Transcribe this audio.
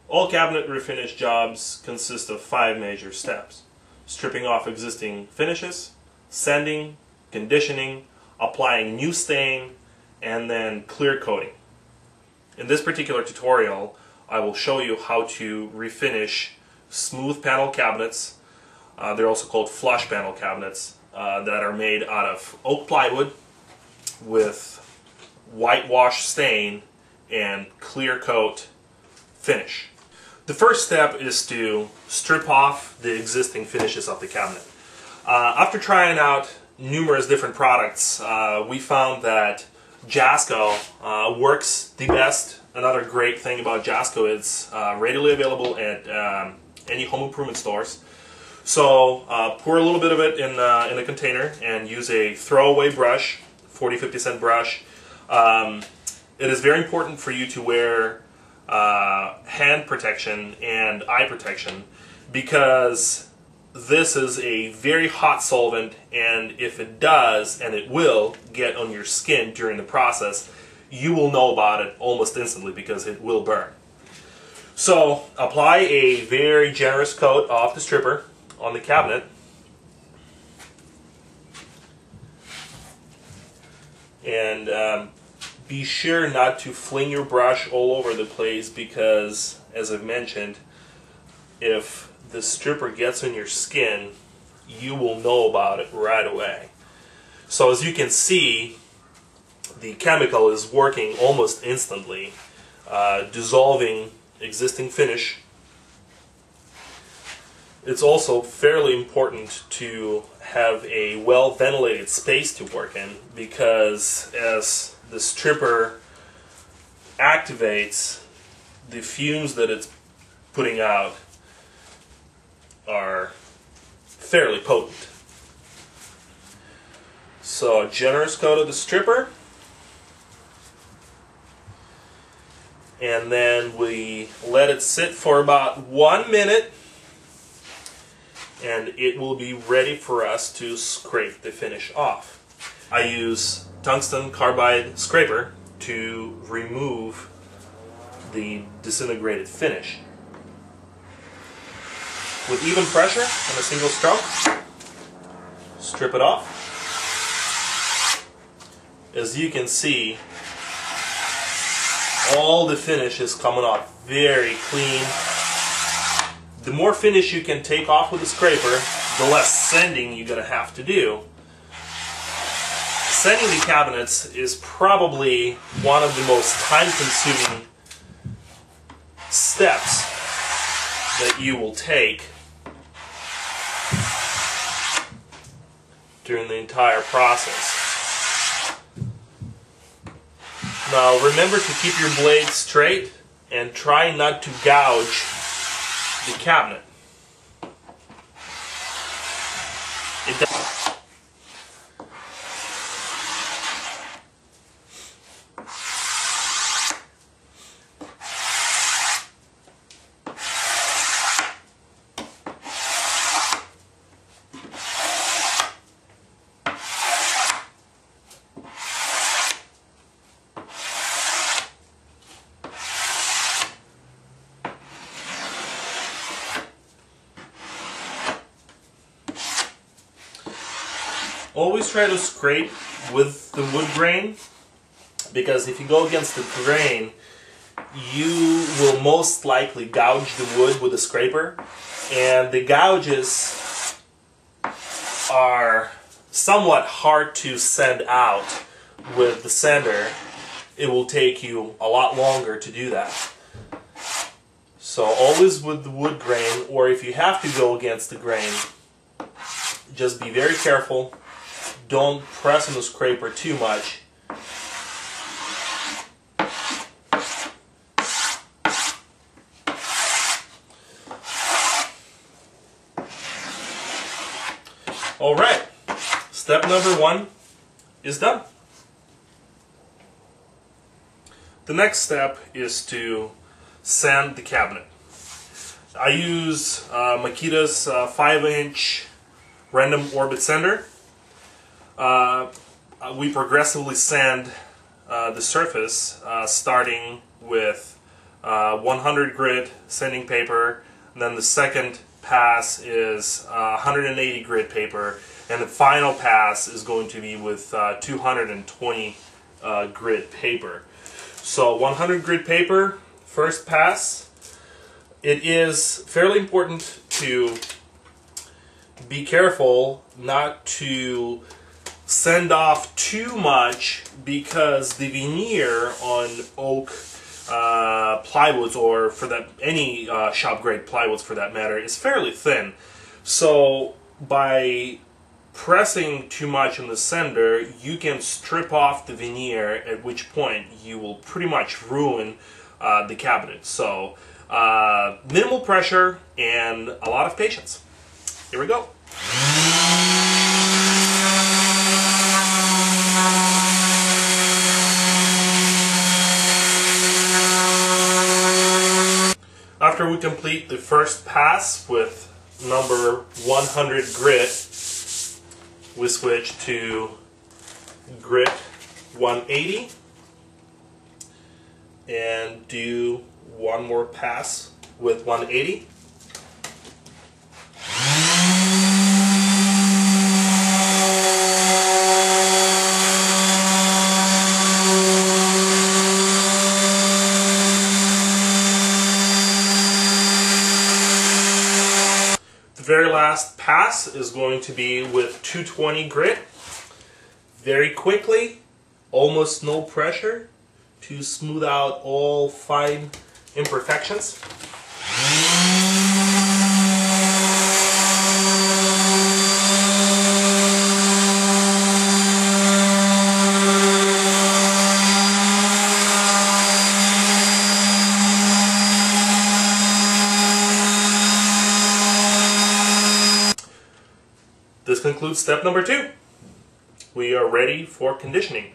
All cabinet refinish jobs consist of 5 major steps: stripping off existing finishes, sanding, conditioning, applying new stain, and then clear coating. In this particular tutorial, I will show you how to refinish smooth panel cabinets. They're also called flush panel cabinets that are made out of oak plywood with whitewash stain and clear coat finish. The first step is to strip off the existing finishes of the cabinet. After trying out numerous different products, we found that Jasco works the best. Another great thing about Jasco is readily available at any home improvement stores. So pour a little bit of it in a container and use a throwaway brush, 40-50 cent brush. It is very important for you to wear hand protection and eye protection, because this is a very hot solvent, and if it does, and it will, get on your skin during the process, you will know about it almost instantly because it will burn. So apply a very generous coat of the stripper on the cabinet. And be sure not to fling your brush all over the place, because, as I've mentioned, if the stripper gets on your skin, you will know about it right away. So as you can see, the chemical is working almost instantly, dissolving existing finish. It's also fairly important to have a well-ventilated space to work in, because as the stripper activates, the fumes that it's putting out are fairly potent. So a generous coat of the stripper, and then we let it sit for about 1 minute, and it will be ready for us to scrape the finish off. I use tungsten carbide scraper to remove the disintegrated finish. With even pressure on a single stroke, strip it off. As you can see, all the finish is coming off very clean. The more finish you can take off with the scraper, the less sanding you're going to have to do. Sanding the cabinets is probably one of the most time-consuming steps that you will take during the entire process. Now remember to keep your blade straight and try not to gouge the cabinet. Always try to scrape with the wood grain, because if you go against the grain, you will most likely gouge the wood with the scraper, and the gouges are somewhat hard to sand out with the sander. It will take you a lot longer to do that. So always with the wood grain, or if you have to go against the grain, just be very careful. Don't press on the scraper too much. Alright, step number 1 is done. The next step is to sand the cabinet. I use Makita's 5-inch random orbit sander. We progressively sand the surface, starting with 100 grit sanding paper, and then the second pass is 180 grit paper, and the final pass is going to be with 220 grit paper. So 100 grit paper, first pass. It is fairly important to be careful not to sand off too much, because the veneer on oak plywoods, or for that any shop grade plywoods for that matter, is fairly thin. So by pressing too much on the sander, you can strip off the veneer, at which point you will pretty much ruin the cabinet. So minimal pressure and a lot of patience. Here we go. After we complete the first pass with number 100 grit, we switch to grit 180 and do one more pass with 180. Very last pass is going to be with 220 grit. Very quickly, almost no pressure, to smooth out all fine imperfections. This concludes step number 2. We are ready for conditioning.